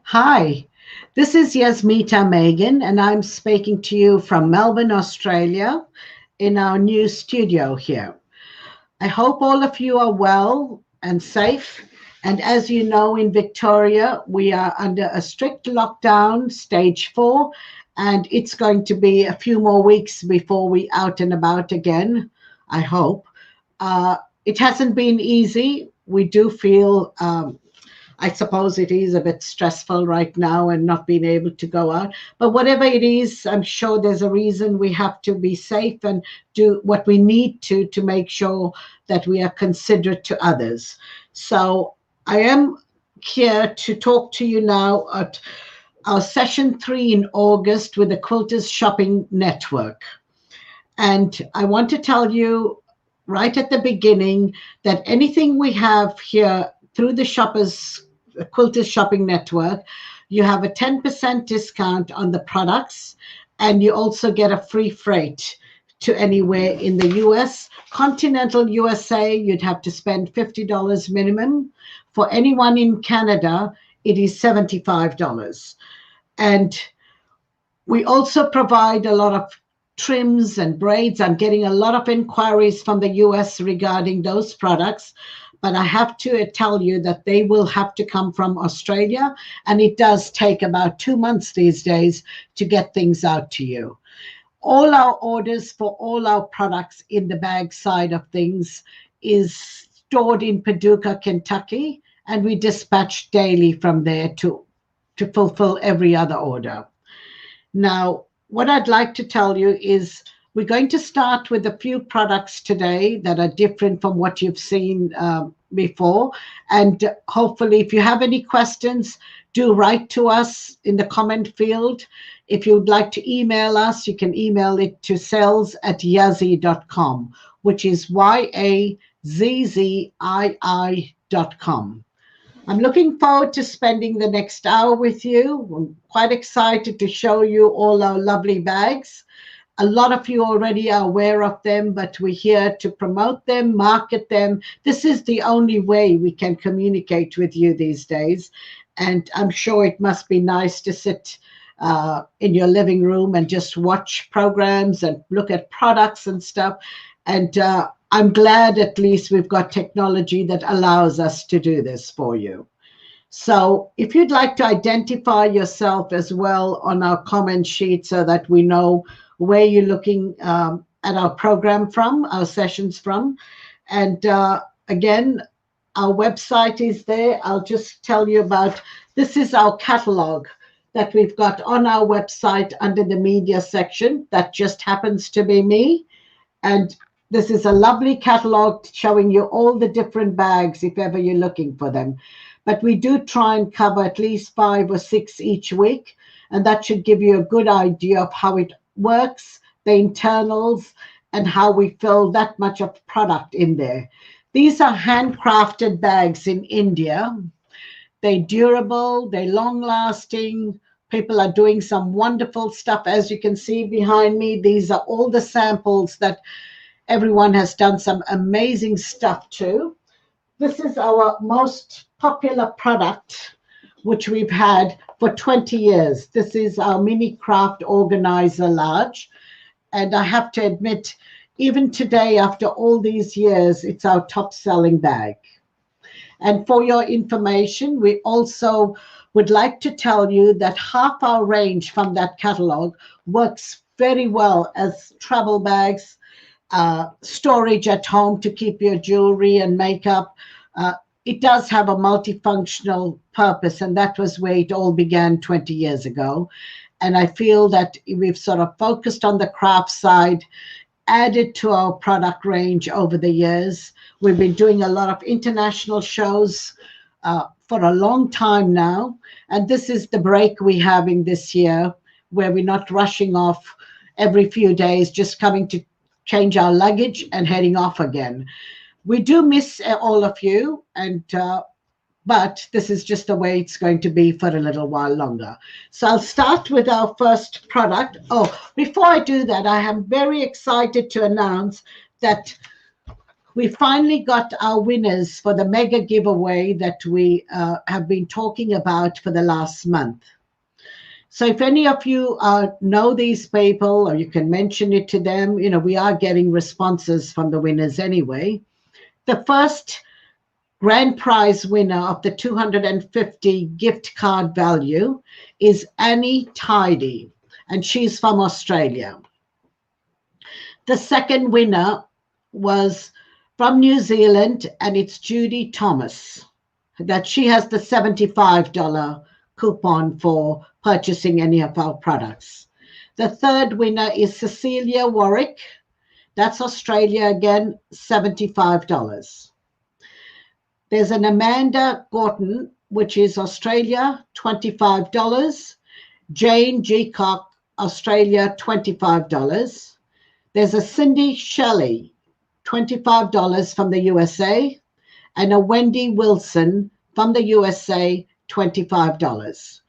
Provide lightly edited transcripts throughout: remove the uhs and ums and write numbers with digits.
Hi, this is Yasmita Megan, and I'm speaking to you from Melbourne, Australia, in our new studio here. I hope all of you are well and safe. And as you know, in Victoria, we are under a strict lockdown, stage 4, and it's going to be a few more weeks before we out and about again, I hope. It hasn't been easy. We do feel I suppose it is a bit stressful right now and not being able to go out. But whatever it is, I'm sure there's a reason we have to be safe and do what we need to make sure that we are considerate to others. So I am here to talk to you now at our session 3 in August with the Quilters Shopping Network. And I want to tell you right at the beginning that anything we have here through the Quilters Shopping Network, you have a 10% discount on the products, and you also get a free freight to anywhere in the US. Continental USA, you'd have to spend $50 minimum. For anyone in Canada, it is $75. And we also provide a lot of trims and braids. I'm getting a lot of inquiries from the US regarding those products, but I have to tell you that they will have to come from Australia, and it does take about 2 months these days to get things out to you. All our orders for all our products in the bag side of things is stored in Paducah, Kentucky, and we dispatch daily from there to fulfill every other order. Now, what I'd like to tell you is we're going to start with a few products today that are different from what you've seen before. And hopefully, if you have any questions, do write to us in the comment field. If you'd like to email us, you can email it to sales@yazzii.com, which is YAZZII.com. I'm looking forward to spending the next hour with you. I'm quite excited to show you all our lovely bags. A lot of you already are aware of them, but we're here to promote them, market them. This is the only way we can communicate with you these days. And I'm sure it must be nice to sit in your living room and just watch programs and look at products and stuff. And I'm glad at least we've got technology that allows us to do this for you. So if you'd like to identify yourself as well on our comment sheet so that we know where you're looking at our program from, our sessions from. And again, our website is there. I'll just tell you about, this is our catalog that we've got on our website under the media section. That just happens to be me. And this is a lovely catalog showing you all the different bags if ever you're looking for them. But we do try and cover at least 5 or 6 each week. And that should give you a good idea of how it works, the internals, and how we fill that much of product in there. These are handcrafted bags in India. They're durable, they're long-lasting. People are doing some wonderful stuff. As you can see behind me, these are all the samples that everyone has done some amazing stuff to. This is our most popular product, which we've had for 20 years. This is our Mini Craft Organizer Large. And I have to admit, even today, after all these years, it's our top selling bag. And for your information, we also would like to tell you that half our range from that catalog works very well as travel bags, storage at home to keep your jewelry and makeup. It does have a multifunctional purpose, and that was where it all began 20 years ago. And I feel that we've sort of focused on the craft side, added to our product range over the years. We've been doing a lot of international shows for a long time now. And this is the break we're having this year, where we're not rushing off every few days, just coming to change our luggage and heading off again. We do miss all of you, and but this is just the way it's going to be for a little while longer. So I'll start with our first product. Oh, before I do that, I am very excited to announce that We finally got our winners for the mega giveaway that we have been talking about for the last month. So if any of you know these people, or you can mention it to them, we are getting responses from the winners anyway. The first grand prize winner of the 250 gift card value is Annie Tidy, and she's from Australia. The second winner was from New Zealand, and it's Judy Thomas, that she has the $75 coupon for purchasing any of our products. The third winner is Cecilia Warwick. That's Australia again, $75. There's an Amanda Gorton, which is Australia, $25. Jane Geacock, Australia, $25. There's a Cindy Shelley, $25 from the USA, and a Wendy Wilson from the USA, $25.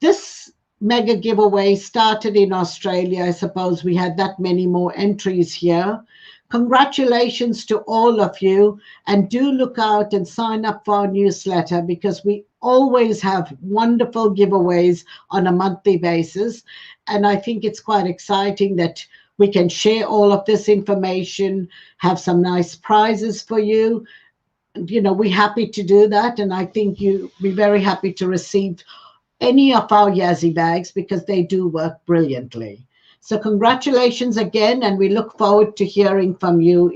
This mega giveaway started in Australia. I suppose we had that many more entries here. Congratulations to all of you, and do look out and sign up for our newsletter, because we always have wonderful giveaways on a monthly basis. And I think it's quite exciting that we can share all of this information, have some nice prizes for you. We're happy to do that, and I think you'll be very happy to receive any of our Yazzii bags, because they do work brilliantly. So congratulations again, and we look forward to hearing from you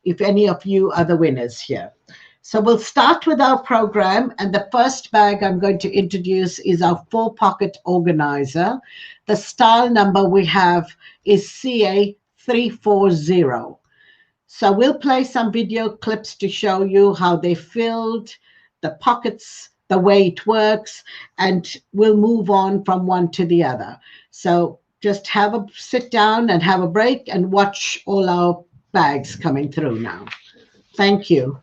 if any of you are the winners here. So we'll start with our program, and the first bag I'm going to introduce is our 4-pocket organizer. The style number we have is CA340. So we'll play some video clips to show you how they filled, the pockets, the way it works, and we'll move on from one to the other. So just sit down and have a break and watch all our bags coming through now. Thank you.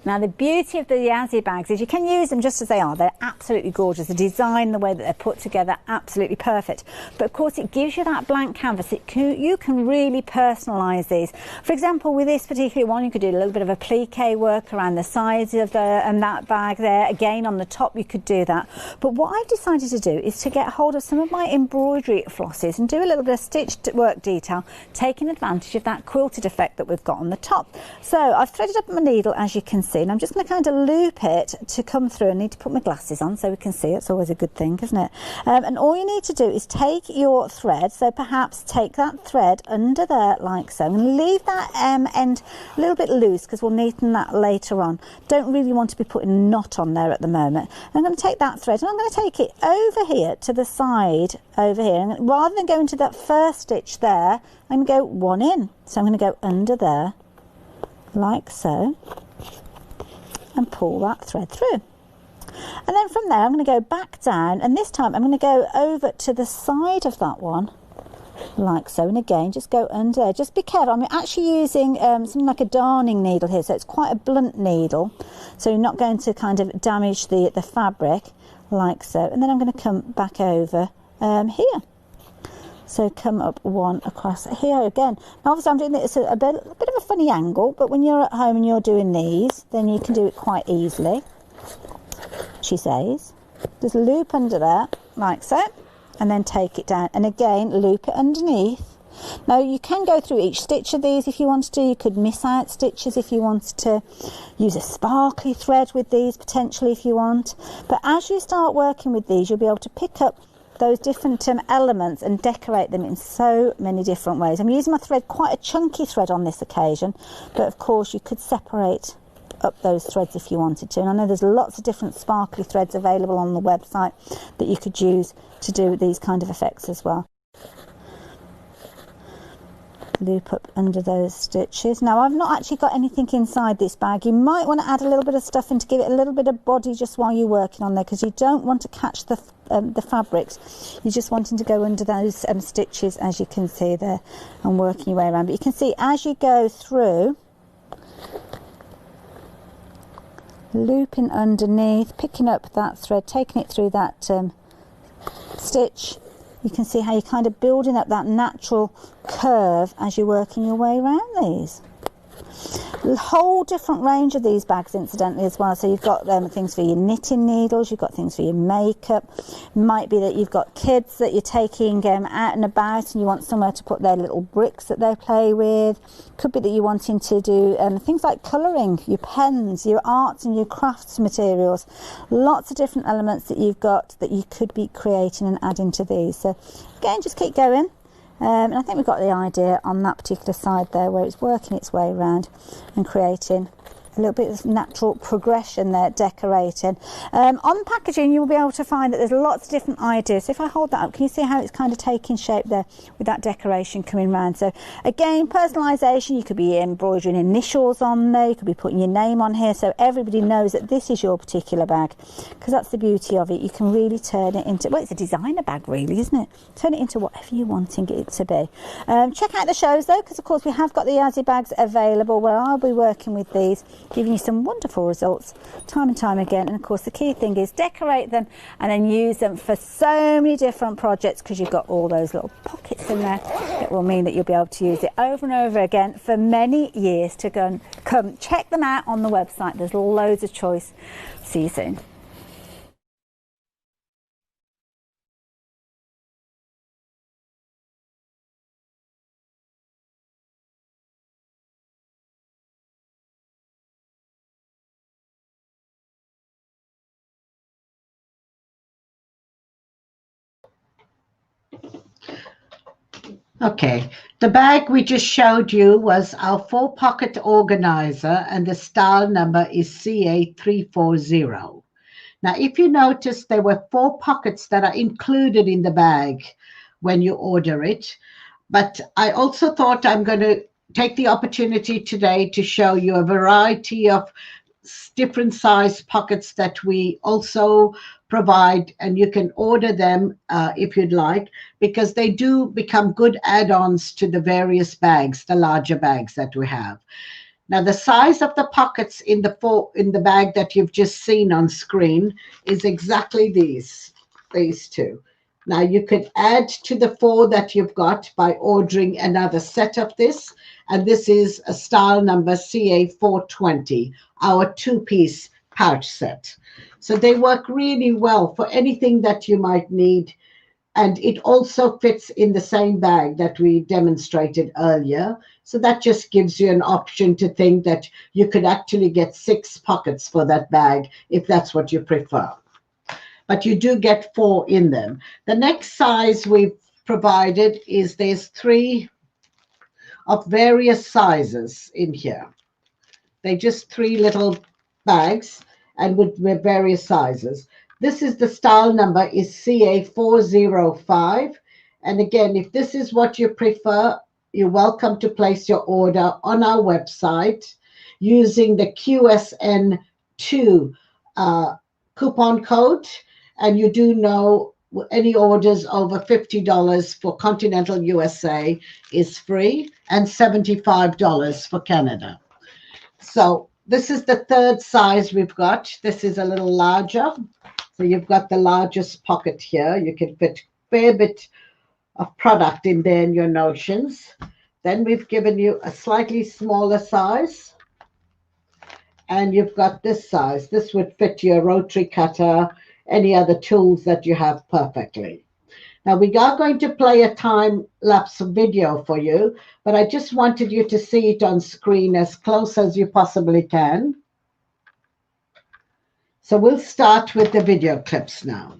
Now the beauty of the Yazzii bags is you can use them just as they are. They're absolutely gorgeous. The design, the way that they're put together, absolutely perfect. But of course it gives you that blank canvas. You can really personalise these. For example, with this particular one, you could do a little bit of a plique work around the sides of that bag there. Again, on the top you could do that. But what I've decided to do is to get hold of some of my embroidery flosses and do a little bit of stitched work detail, taking advantage of that quilted effect that we've got on the top. So I've threaded up my needle, as you can see, and I'm just going to kind of loop it to come through. I need to put my glasses on so we can see. It's always a good thing, isn't it? And all you need to do is take your thread, so perhaps take that thread under there like so, and leave that end a little bit loose because we'll neaten that later on. Don't really want to be putting a knot on there at the moment. I'm going to take that thread and I'm going to take it over here to the side over here, and rather than go into that first stitch there, I'm going to go one in. So I'm going to go under there like so and pull that thread through, and then from there I'm going to go back down, and this time I'm going to go over to the side of that one like so, and again just go under there. Just be careful, I'm actually using something like a darning needle here, so it's quite a blunt needle, so you're not going to kind of damage the fabric like so. And then I'm going to come back over here, so come up one across here again. Now obviously I'm doing this at a bit of a funny angle, but when you're at home and you're doing these, then you can do it quite easily, she says. Just loop under there like so, and then take it down, and again loop it underneath. Now you can go through each stitch of these if you wanted to. You could miss out stitches if you wanted to. Use a sparkly thread with these potentially if you want. But as you start working with these, you'll be able to pick up those different elements and decorate them in so many different ways. I'm using my thread, quite a chunky thread on this occasion, but of course you could separate up those threads if you wanted to. And I know there's lots of different sparkly threads available on the website that you could use to do these kind of effects as well. Loop up under those stitches. Now I've not actually got anything inside this bag. You might want to add a little bit of stuff in to give it a little bit of body just while you're working on there, because you don't want to catch the fabrics. You're just wanting to go under those stitches, as you can see there, and working your way around. But you can see as you go through, looping underneath, picking up that thread, taking it through that stitch. You can see how you're kind of building up that natural curve as you're working your way around these. A whole different range of these bags incidentally as well. So you've got things for your knitting needles, you've got things for your makeup. Might be that you've got kids that you're taking out and about and you want somewhere to put their little bricks that they play with. Could be that you're wanting to do things like colouring, your pens, your arts and your crafts materials. Lots of different elements that you've got that you could be creating and adding to these. So again, just keep going. And I think we've got the idea on that particular side there, where it's working its way around and creating a little bit of natural progression there, decorating. On packaging, you will be able to find that there's lots of different ideas. So if I hold that up, can you see how it's kind of taking shape there with that decoration coming around? So again, personalisation, you could be embroidering initials on there, you could be putting your name on here so everybody knows that this is your particular bag, because that's the beauty of it. You can really turn it into, well, it's a designer bag really, isn't it? Turn it into whatever you're wanting it to be. Check out the shows though, because of course we have got the Yazzii bags available where I'll be working with these, giving you some wonderful results time and time again. And of course the key thing is decorate them and then use them for so many different projects, because you've got all those little pockets in there that will mean that you'll be able to use it over and over again for many years to go and come. Check them out on the website, there's loads of choice. See you soon. Okay, the bag we just showed you was our 4-pocket organizer, and the style number is CA340. Now, if you notice, there were 4 pockets that are included in the bag when you order it. But I also thought I'm going to take the opportunity today to show you a variety of different size pockets that we also provide, and you can order them if you'd like, because they do become good add-ons to the various bags, the larger bags that we have. Now the size of the pockets in the bag that you've just seen on screen is exactly these two. Now you could add to the 4 that you've got by ordering another set of this, and this is a style number CA420, our 2-piece pouch set. So they work really well for anything that you might need. And it also fits in the same bag that we demonstrated earlier. So that just gives you an option to think that you could actually get 6 pockets for that bag if that's what you prefer. But you do get 4 in them. The next size we've provided is there's 3 of various sizes in here. They're just 3 little bags and with various sizes. This is the style number is CA405. And again, if this is what you prefer, you're welcome to place your order on our website using the QSN2 coupon code. And you do know any orders over $50 for continental USA is free and $75 for Canada. So this is the 3rd size we've got. This is a little larger. So you've got the largest pocket here. You can fit a fair bit of product in there in your notions. Then we've given you a slightly smaller size. And you've got this size. This would fit your rotary cutter, any other tools that you have perfectly. Now we are going to play a time-lapse video for you, but I just wanted you to see it on screen as close as you possibly can. So we'll start with the video clips now.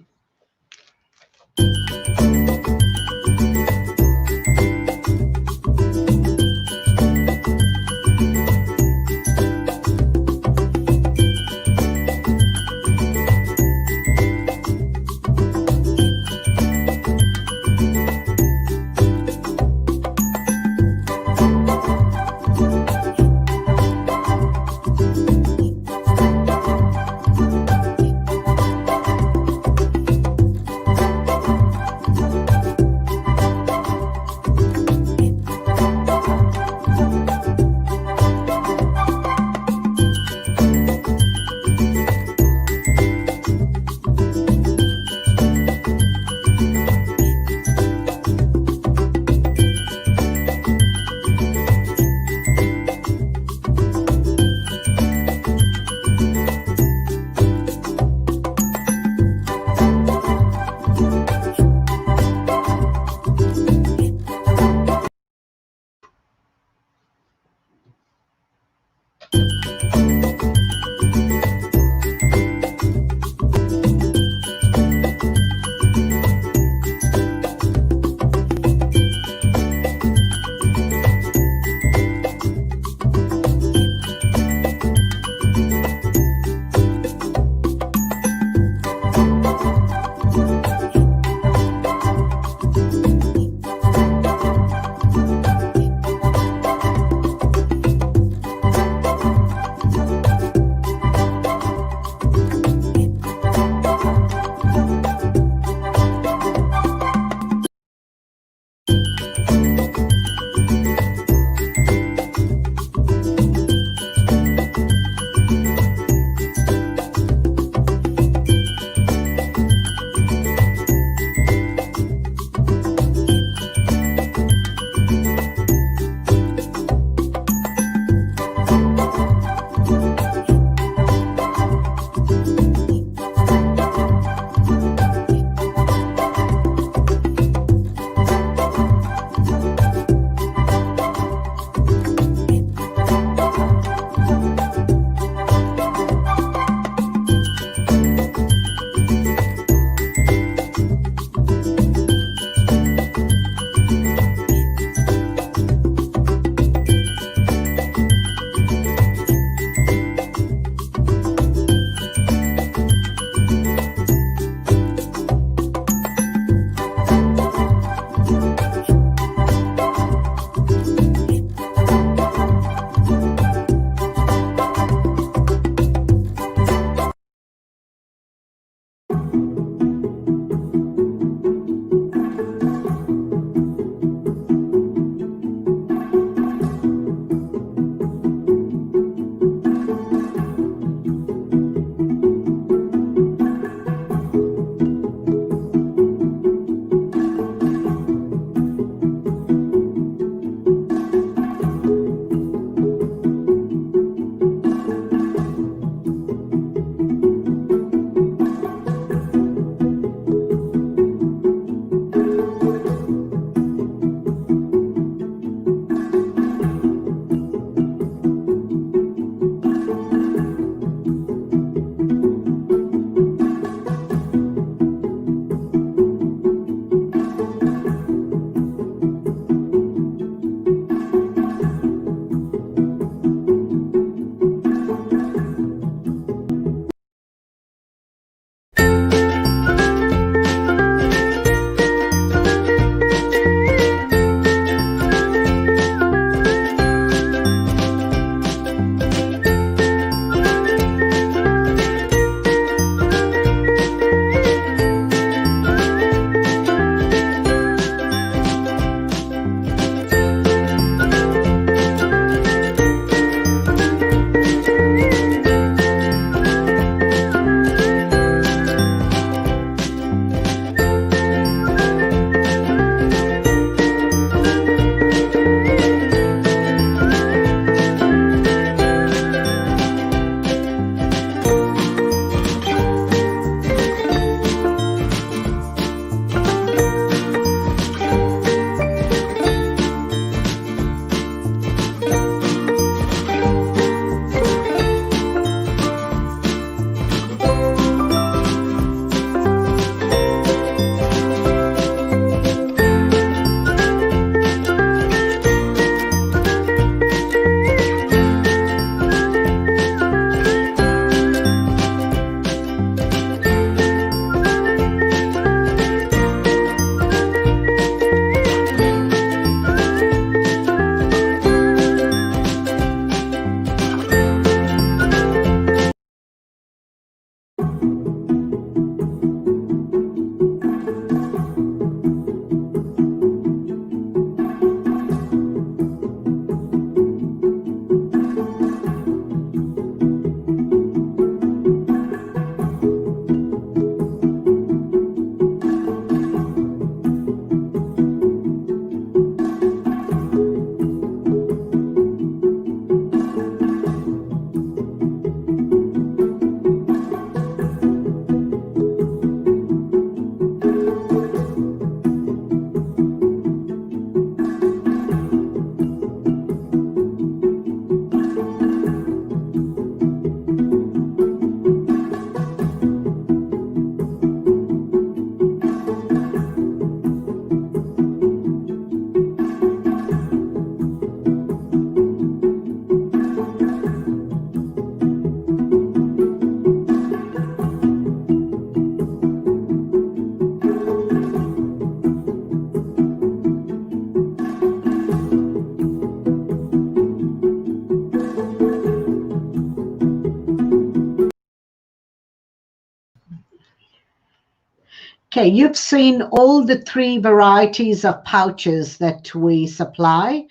Okay, you've seen all the 3 varieties of pouches that we supply,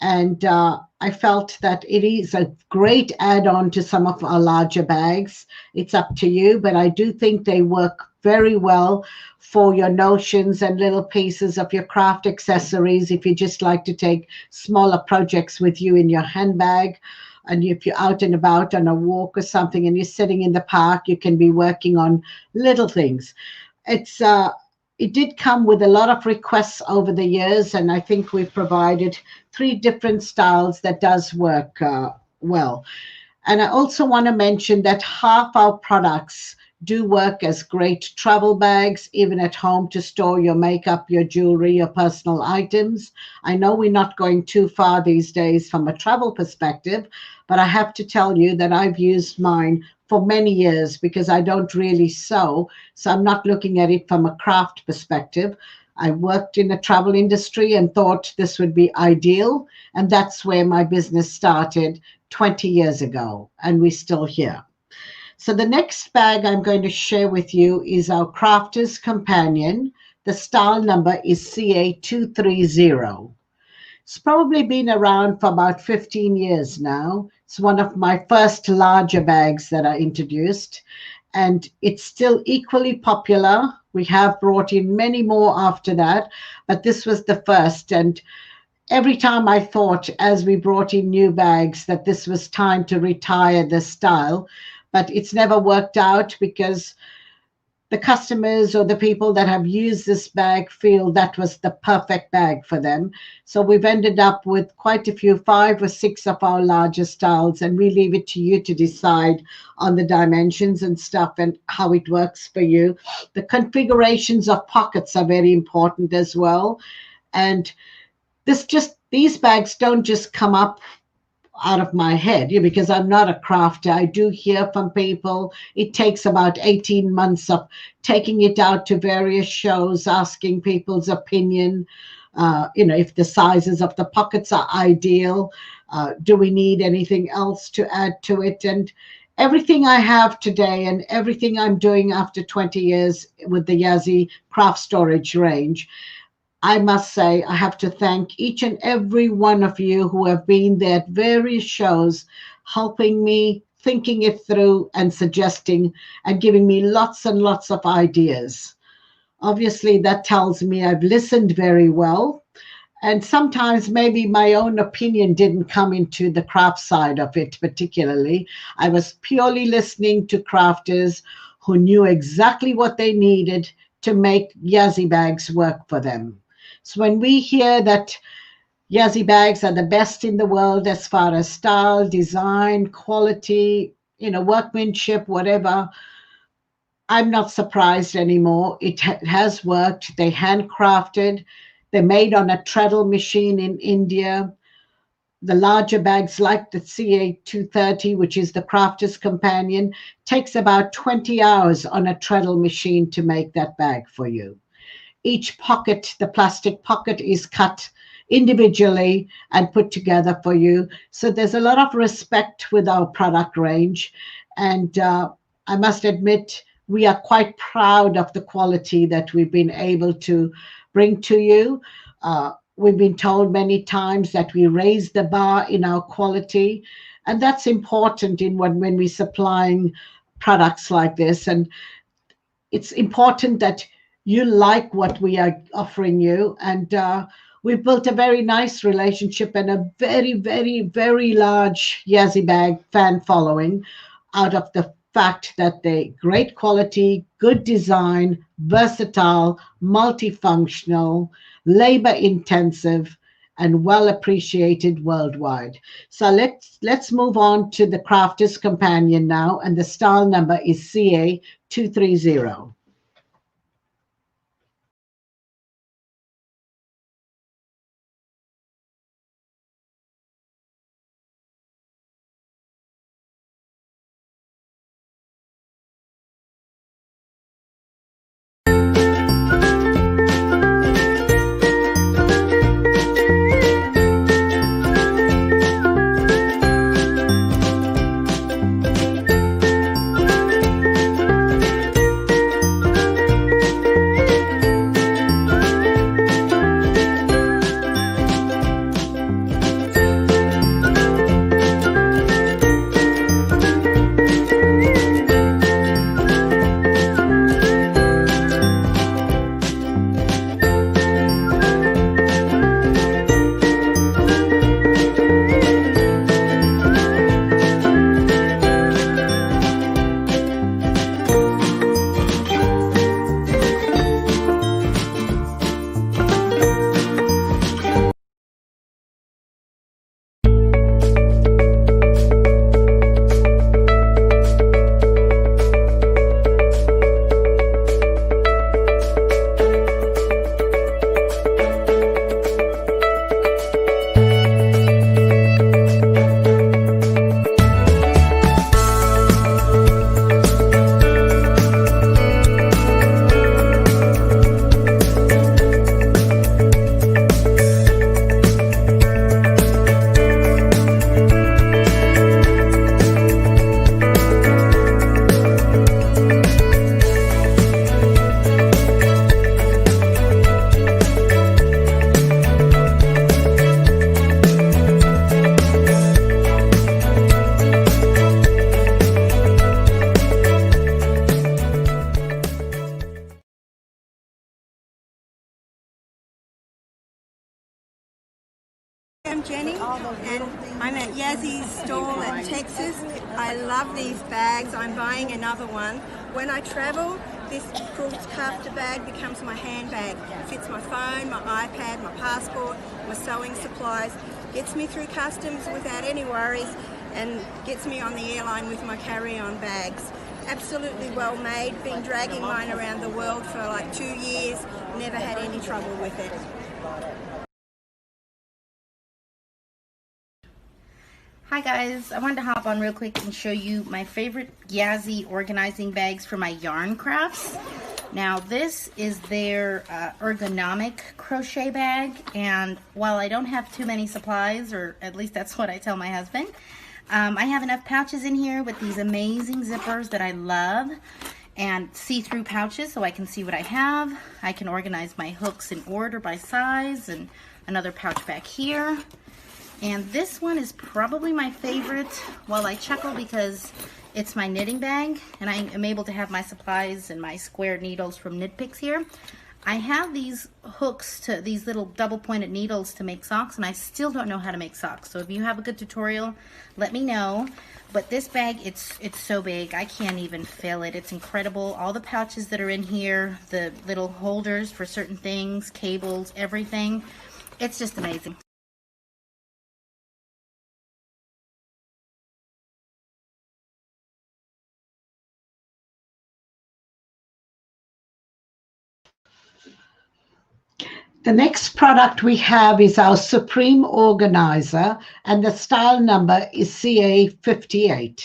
and I felt that it is a great add-on to some of our larger bags. It's up to you, but I do think they work very well for your notions and little pieces of your craft accessories if you just like to take smaller projects with you in your handbag. And if you're out and about on a walk or something and you're sitting in the park, you can be working on little things. It did come with a lot of requests over the years, and I think we've provided 3 different styles that does work well. And I also want to mention that half our products do work as great travel bags, even at home, to store your makeup, your jewelry, your personal items. I know we're not going too far these days from a travel perspective, but I have to tell you that I've used mine for many years because I don't really sew. So I'm not looking at it from a craft perspective. I worked in the travel industry and thought this would be ideal. And that's where my business started 20 years ago. And we're still here. So the next bag I'm going to share with you is our Crafter's Companion. The style number is CA230. It's probably been around for about 15 years now. It's one of my first larger bags that I introduced, and it's still equally popular. We have brought in many more after that, but this was the first. And every time I thought, as we brought in new bags, that this was time to retire this style, but it's never worked out because the customers or the people that have used this bag feel that was the perfect bag for them. So we've ended up with quite a few, 5 or 6 of our larger styles, and we leave it to you to decide on the dimensions and stuff and how it works for you. The configurations of pockets are very important as well. And these bags don't just come up out of my head, because I'm not a crafter. I do hear from people. It takes about 18 months of taking it out to various shows, asking people's opinion, if the sizes of the pockets are ideal. Do we need anything else to add to it? And everything I have today and everything I'm doing after 20 years with the Yazzii craft storage range, I must say, I have to thank each and every one of you who have been there at various shows, helping me, thinking it through and suggesting and giving me lots and lots of ideas. Obviously, that tells me I've listened very well. And sometimes maybe my own opinion didn't come into the craft side of it particularly. I was purely listening to crafters who knew exactly what they needed to make Yazzii bags work for them. So when we hear that Yazzii bags are the best in the world as far as style, design, quality, workmanship, whatever, I'm not surprised anymore. It has worked. They handcrafted. They're made on a treadle machine in India. The larger bags like the CA230, which is the Crafter's Companion, takes about 20 hours on a treadle machine to make that bag for you. Each pocket, the plastic pocket, is cut individually and put together for you. So there's a lot of respect with our product range. And I must admit, we are quite proud of the quality that we've been able to bring to you. We've been told many times that we raise the bar in our quality. And that's important when we're supplying products like this. And it's important that you like what we are offering you. And we've built a very nice relationship and a very, very, very large Yazzii bag fan following out of the fact that they great quality, good design, versatile, multifunctional, labor intensive, and well appreciated worldwide. So let's move on to the Crafter's Companion now, and the style number is CA230. I'm Jenny, and I'm at Yazzii's stall in Texas. I love these bags. I'm buying another one. When I travel, this Handcrafted bag becomes my handbag. It fits my phone, my iPad, my passport, my sewing supplies. Gets me through customs without any worries, and gets me on the airline with my carry-on bags. Absolutely well made. Been dragging mine around the world for like 2 years. Never had any trouble with it. Hi guys, I wanted to hop on real quick and show you my favorite Yazzii organizing bags for my yarn crafts. Now this is their Ergonomic Crochet Bag, and while I don't have too many supplies, or at least that's what I tell my husband, I have enough pouches in here with these amazing zippers that I love, and see-through pouches so I can see what I have. I can organize my hooks in order by size, and another pouch back here. And this one is probably my favorite. Well, I chuckle because it's my knitting bag, and I am able to have my supplies and my square needles from Knit Picks here. I have these hooks, to these little double pointed needles to make socks, and I still don't know how to make socks. So if you have a good tutorial, let me know. But this bag, it's so big, I can't even fill it. It's incredible. All the pouches that are in here, the little holders for certain things, cables, everything. It's just amazing. The next product we have is our Supreme Organizer, and the style number is CA58.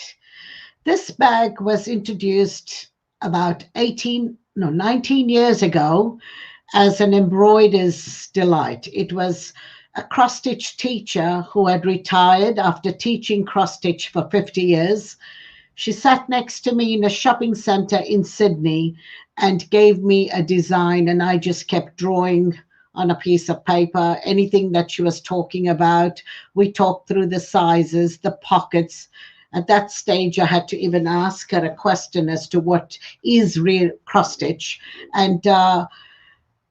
This bag was introduced about 19 years ago as an embroider's delight. It was a cross-stitch teacher who had retired after teaching cross-stitch for 50 years. She sat next to me in a shopping center in Sydney and gave me a design, and I just kept drawing on a piece of paper, anything that she was talking about. We talked through the sizes, the pockets. At that stage, I had to even ask her a question as to what is real cross stitch. And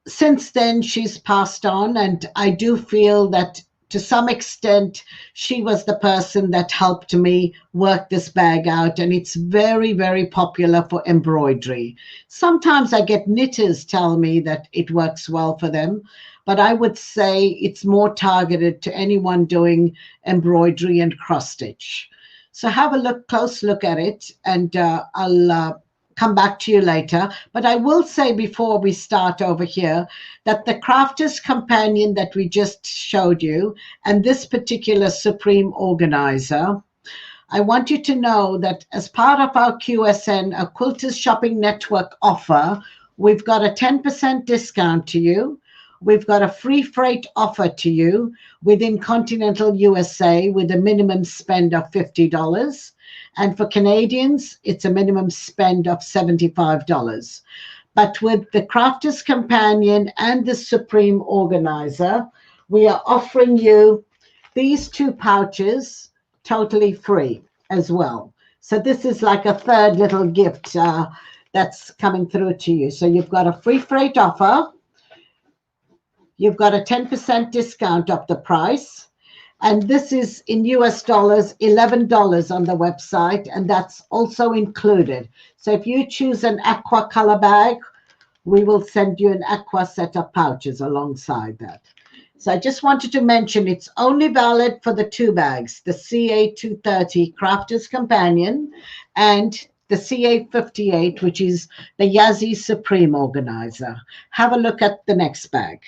since then, she's passed on, and I do feel that to some extent, she was the person that helped me work this bag out, and it's very, very popular for embroidery. Sometimes I get knitters tell me that it works well for them, but I would say it's more targeted to anyone doing embroidery and cross stitch. So have a close look at it, and I'll come back to you later. But I will say before we start over here that the Crafter's Companion that we just showed you, and this particular Supreme Organizer, I want you to know that as part of our QSN, a Quilters Shopping Network offer, we've got a 10% discount to you. We've got a free freight offer to you within continental USA with a minimum spend of $50. And for Canadians, it's a minimum spend of $75. But with the Crafter's Companion and the Supreme Organizer, we are offering you these two pouches totally free as well. So this is like a third little gift that's coming through to you. So you've got a free freight offer. You've got a 10% discount off the price. And this is in US dollars, $11 on the website, and that's also included. So if you choose an aqua color bag, we will send you an aqua set of pouches alongside that. So I just wanted to mention it's only valid for the two bags, the CA230 Crafter's Companion and the CA58, which is the Yazzii Supreme Organizer. Have a look at the next bag.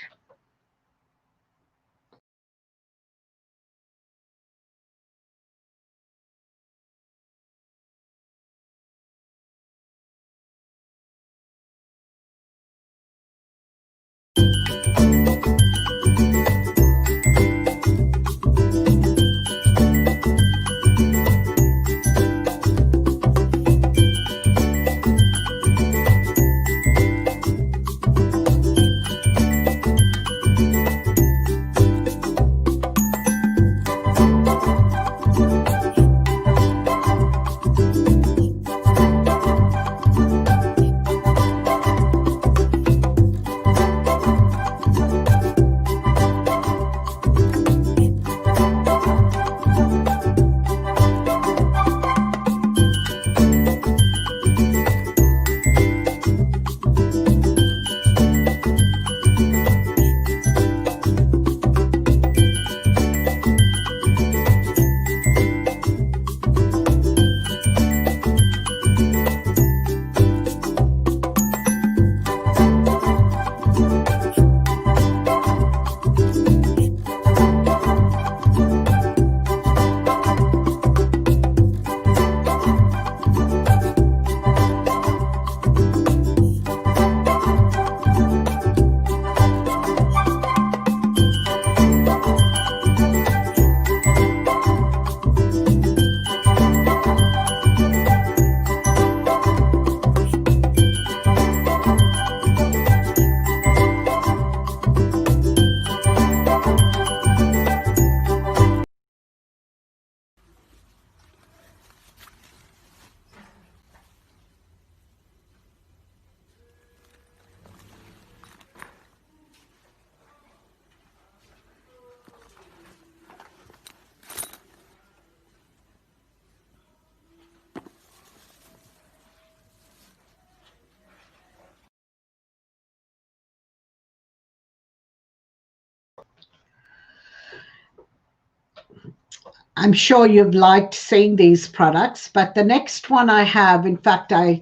I'm sure you've liked seeing these products, but the next one I have, in fact, I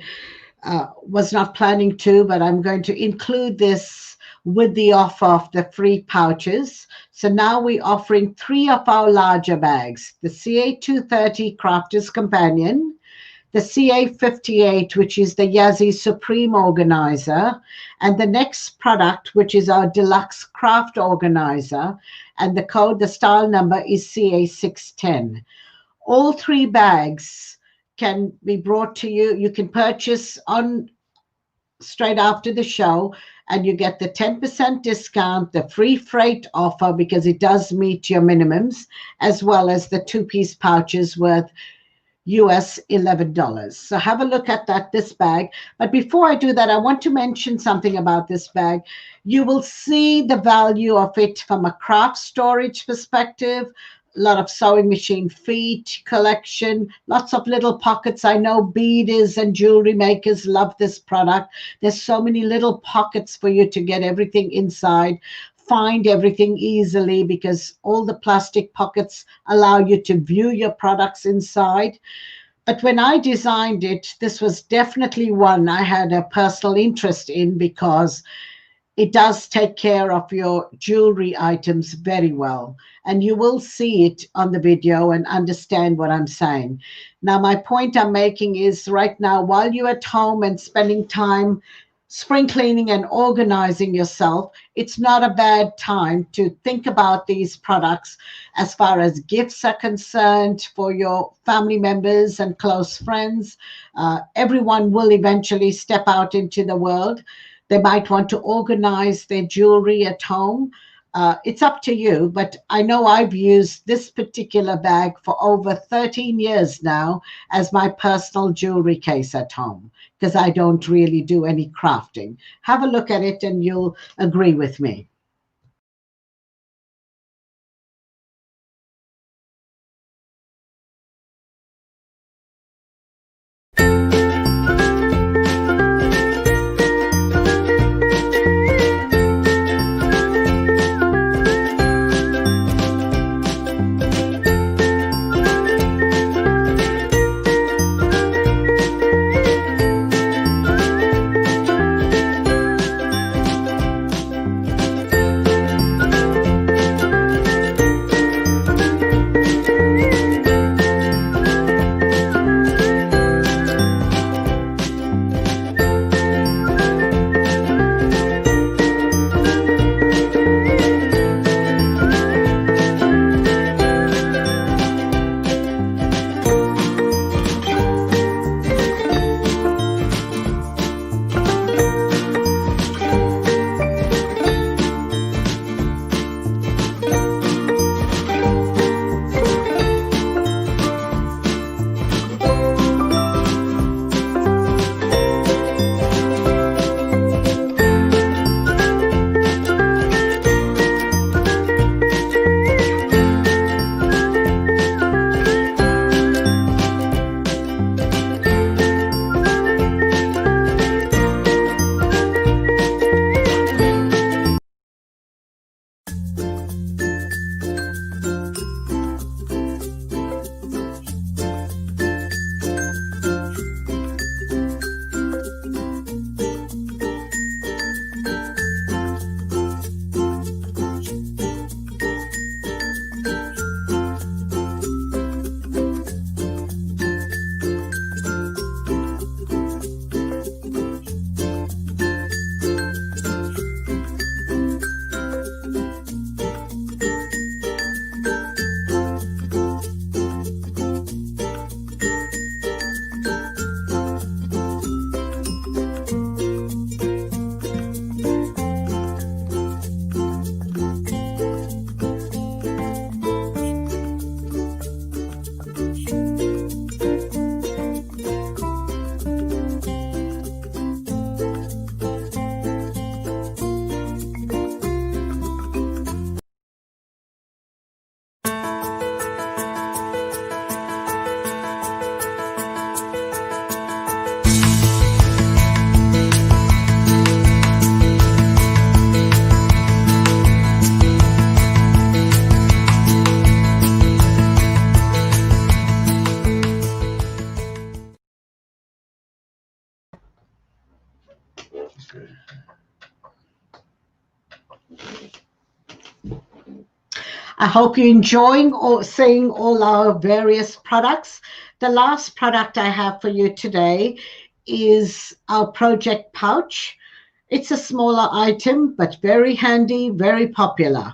was not planning to, but I'm going to include this with the offer of the free pouches. So now we're offering 3 of our larger bags, the CA230 Crafter's Companion, the CA58, which is the Yazzii Supreme Organizer, and the next product, which is our Deluxe Craft Organizer, and the style number is CA610. All 3 bags can be brought to you. You can purchase on straight after the show, and you get the 10% discount, the free freight offer because it does meet your minimums, as well as the 2-piece pouches worth US $11. So have a look at this bag. But before I do that, I want to mention something about this bag. You will see the value of it from a craft storage perspective. A lot of sewing machine feet collection, lots of little pockets. I know beaders and jewelry makers love this product. There's so many little pockets for you to get everything inside. Find everything easily because all the plastic pockets allow you to view your products inside. But when I designed it, this was definitely one I had a personal interest in because it does take care of your jewelry items very well. And you will see it on the video and understand what I'm saying. Now, my point I'm making is right now, while you're at home and spending time spring cleaning and organizing yourself, it's not a bad time to think about these products as far as gifts are concerned for your family members and close friends. Everyone will eventually step out into the world. They might want to organize their jewelry at home. It's up to you, but I know I've used this particular bag for over 13 years now as my personal jewelry case at home because I don't really do any crafting. Have a look at it and you'll agree with me. I hope you're enjoying or seeing all our various products. The last product I have for you today is our project pouch. It's a smaller item, but very handy, very popular.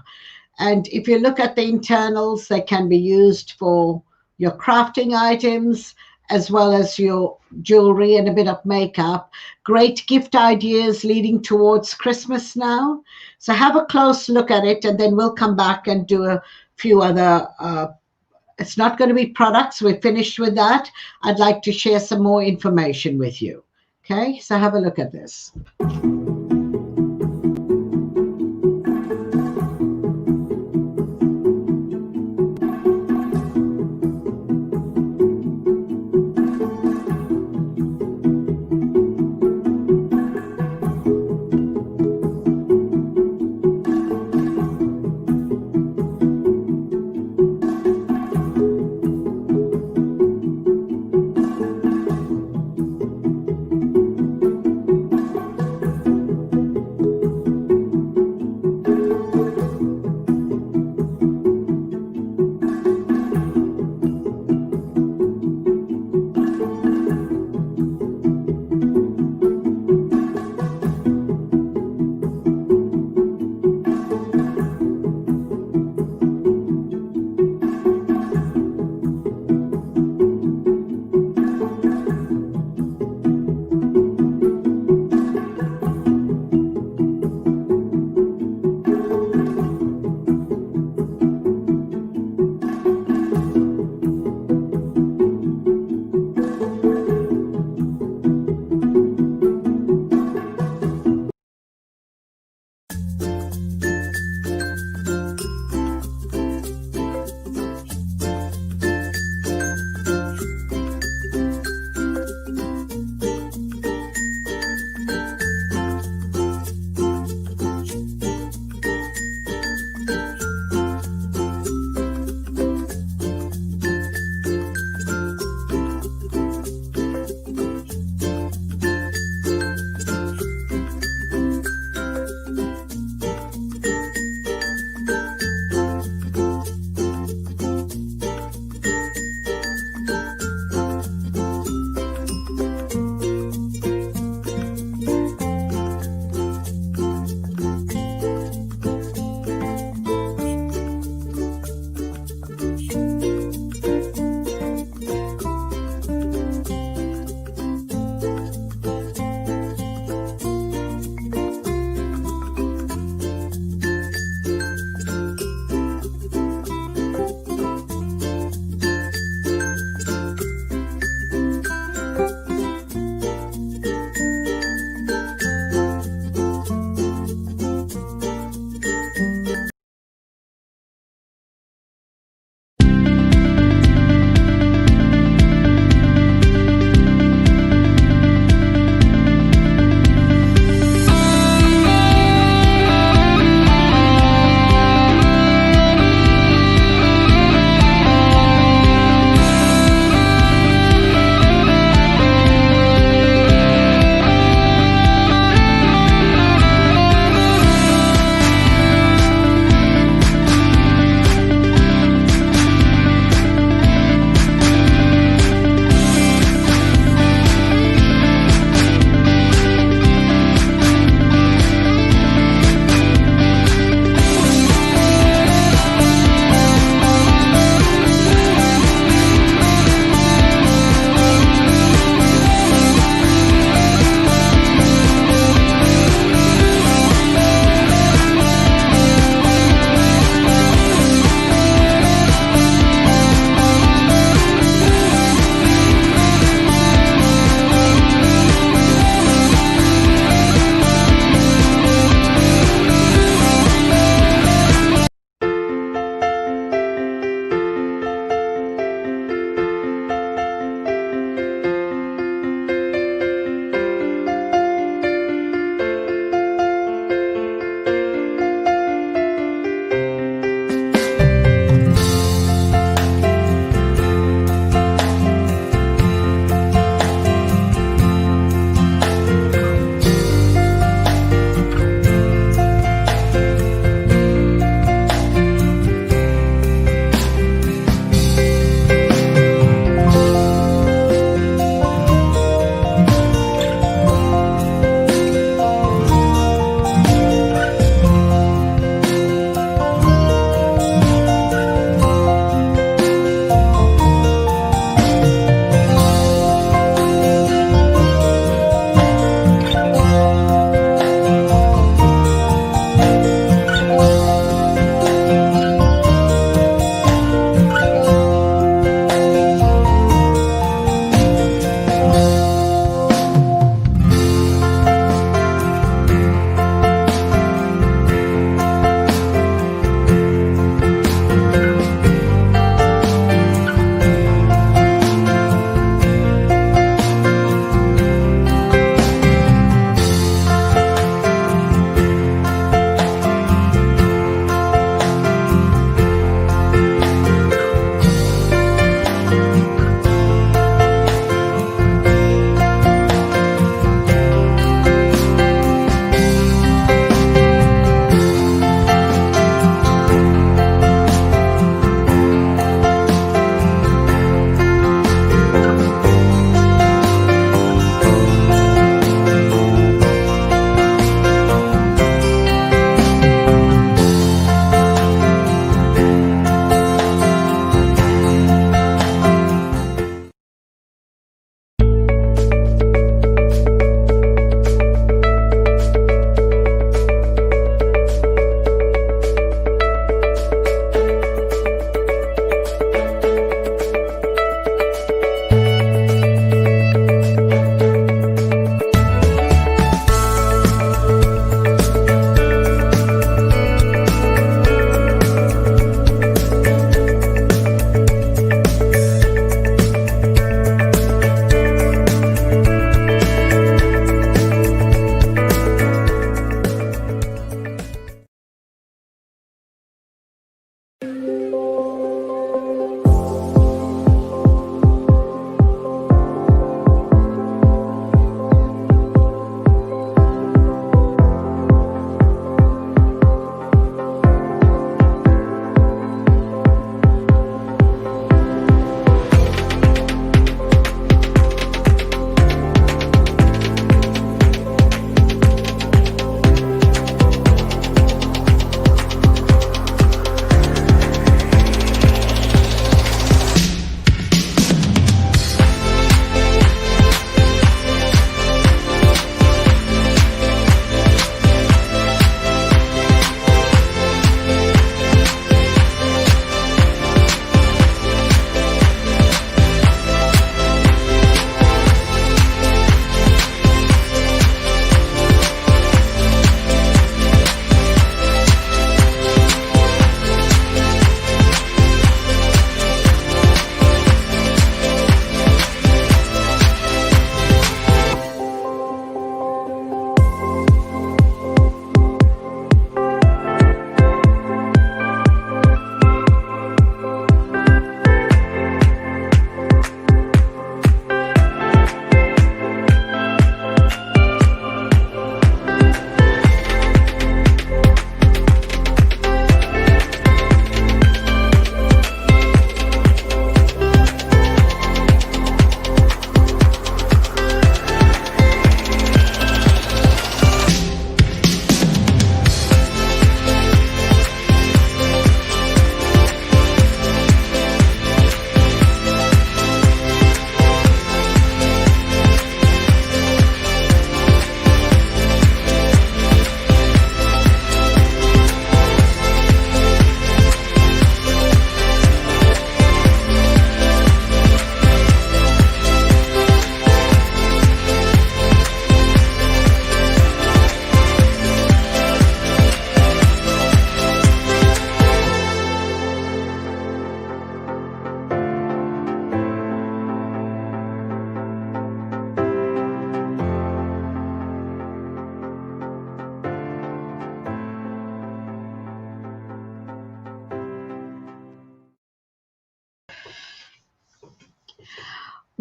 And if you look at the internals, they can be used for your crafting items as well as your jewelry and a bit of makeup. Great gift ideas leading towards Christmas now. So have a close look at it, and then we'll come back and do a few other. It's not going to be products. We're finished with that. I'd like to share some more information with you. Okay, so have a look at this.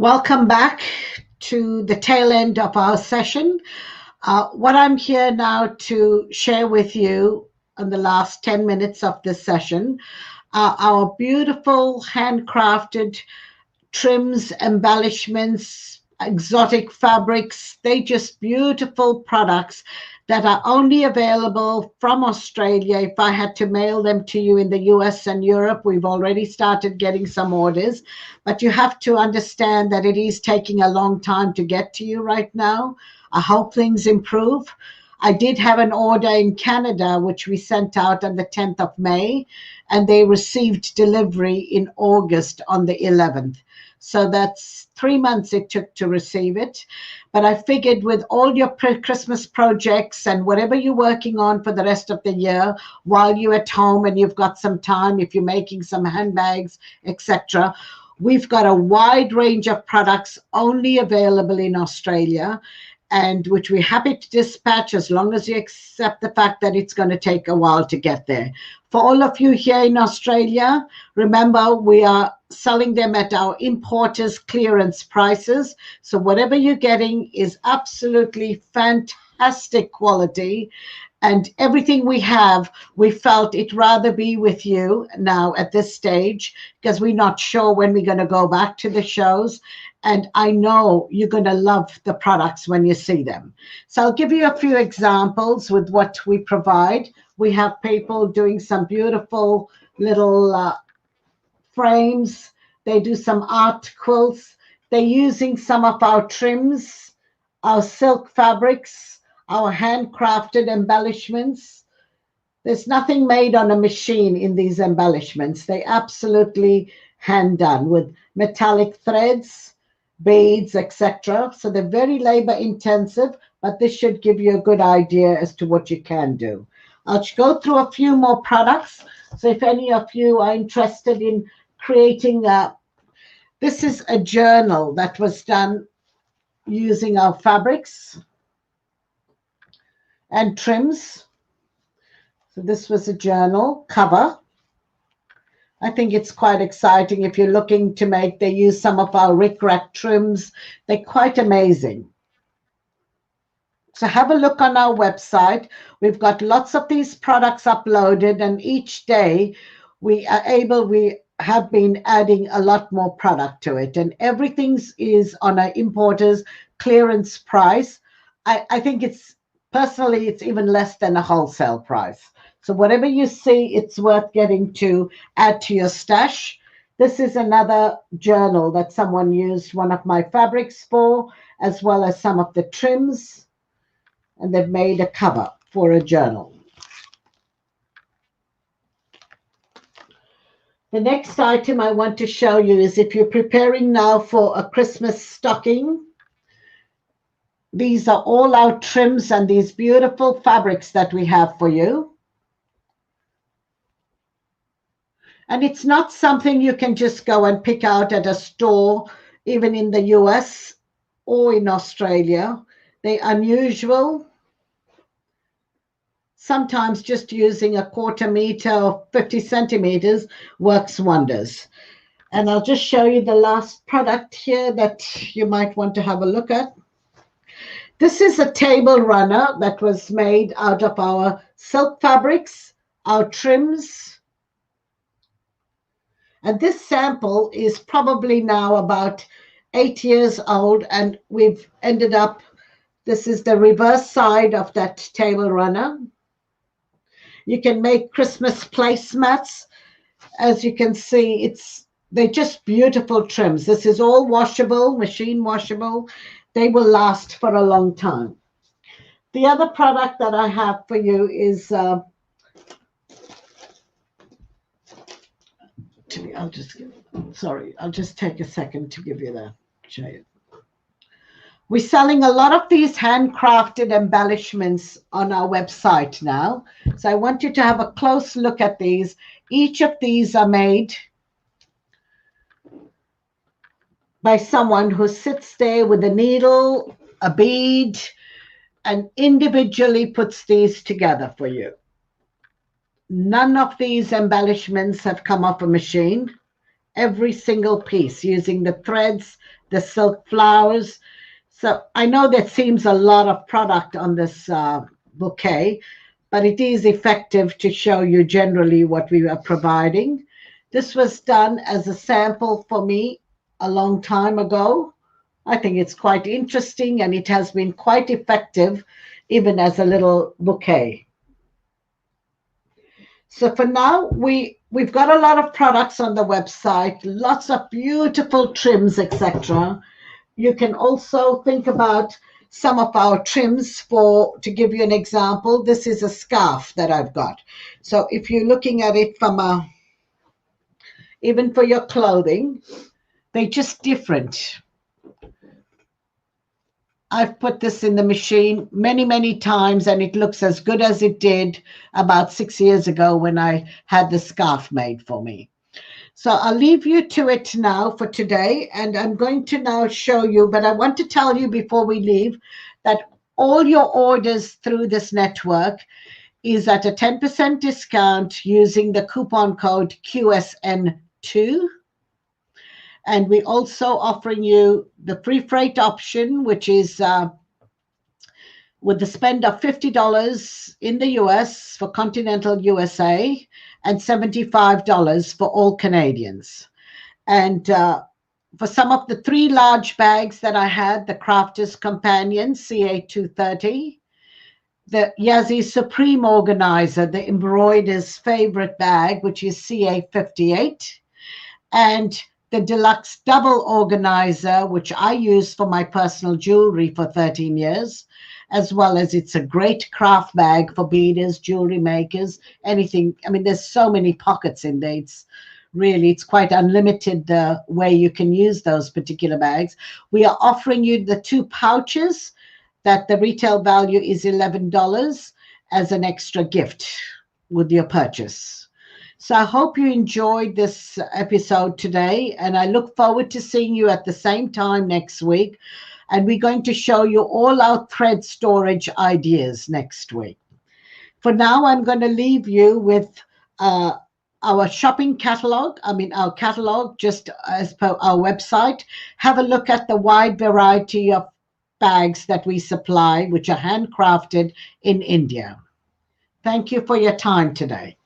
Welcome back to the tail end of our session. What I'm here now to share with you in the last 10 minutes of this session are our beautiful handcrafted trims, embellishments, exotic fabrics. They just beautiful products that are only available from Australia. If I had to mail them to you in the US and Europe, we've already started getting some orders, but you have to understand that it is taking a long time to get to you right now. I hope things improve. I did have an order in Canada, which we sent out on the 10th of May, and they received delivery in August on the 11th. So that's 3 months it took to receive it. But I figured with all your Christmas projects and whatever you're working on for the rest of the year, while you're at home and you've got some time, if you're making some handbags, etc., we've got a wide range of products only available in Australia, and which we're happy to dispatch as long as you accept the fact that it's going to take a while to get there. For all of you here in Australia, remember we are selling them at our importers clearance prices. So whatever you're getting is absolutely fantastic quality. And everything we have, we felt it'd rather be with you now at this stage, because we're not sure when we're going to go back to the shows. And I know you're going to love the products when you see them. So I'll give you a few examples with what we provide. We have people doing some beautiful little frames. They do some art quilts. They're using some of our trims, our silk fabrics, our handcrafted embellishments. There's nothing made on a machine in these embellishments. They absolutely hand done with metallic threads, beads, etc. So they're very labor intensive, but this should give you a good idea as to what you can do. I'll go through a few more products. So if any of you are interested in creating this is a journal that was done using our fabrics and trims. So this was a journal cover. I think it's quite exciting. If you're looking to make, they use some of our rickrack trims. They're quite amazing. So have a look on our website. We've got lots of these products uploaded, and each day we have been adding a lot more product to it, and everything is on an importer's clearance price. I think it's personally, it's even less than a wholesale price. So whatever you see, it's worth getting to add to your stash. This is another journal that someone used one of my fabrics for, as well as some of the trims, and they've made a cover for a journal. The next item I want to show you is if you're preparing now for a Christmas stocking. These are all our trims and these beautiful fabrics that we have for you. And it's not something you can just go and pick out at a store, even in the US or in Australia. They're unusual. Sometimes just using a 1/4 meter or 50 centimeters works wonders. And I'll just show you the last product here that you might want to have a look at. This is a table runner that was made out of our silk fabrics, our trims. And this sample is probably now about 8 years old, and we've ended up, this is the reverse side of that table runner. You can make Christmas placemats. As you can see, they're just beautiful trims. This is all washable, machine washable. They will last for a long time. The other product that I have for you is, I'll just take a second to give you the show you. We're selling a lot of these handcrafted embellishments on our website now. So I want you to have a close look at these. Each of these are made by someone who sits there with a needle, a bead, and individually puts these together for you. None of these embellishments have come off a machine. Every single piece using the threads the silk flowers. So I know that seems a lot of product on this bouquet, but it is effective to show you generally what we are providing. This was done as a sample for me a long time ago. I think it's quite interesting and it has been quite effective even as a little bouquet. So for now, we've got a lot of products on the website, lots of beautiful trims, etc. You can also think about some of our trims. To give you an example, this is a scarf that I've got. So if you're looking at it from even for your clothing, they're just different. I've put this in the machine many, many times, and it looks as good as it did about 6 years ago when I had the scarf made for me. So I'll leave you to it now for today, and I'm going to now show you, but I want to tell you before we leave that all your orders through this network is at a 10% discount using the coupon code QSN2. And we're also offering you the free freight option, which is with the spend of $50 in the US for continental USA and $75 for all Canadians. And for some of the 3 large bags that I had, the Crafter's Companion CA230, the Yazzii Supreme Organizer, the embroider's favorite bag, which is CA58, and the Deluxe Double Organizer, which I use for my personal jewelry for 13 years, as well as it's a great craft bag for beaders, jewelry makers, anything. I mean, there's so many pockets in there. It's quite unlimited the way you can use those particular bags. We are offering you the 2 pouches that the retail value is $11 as an extra gift with your purchase. So I hope you enjoyed this episode today, and I look forward to seeing you at the same time next week. And we're going to show you all our thread storage ideas next week. For now, I'm going to leave you with our shopping catalog. Our catalog, just as per our website. Have a look at the wide variety of bags that we supply, which are handcrafted in India. Thank you for your time today.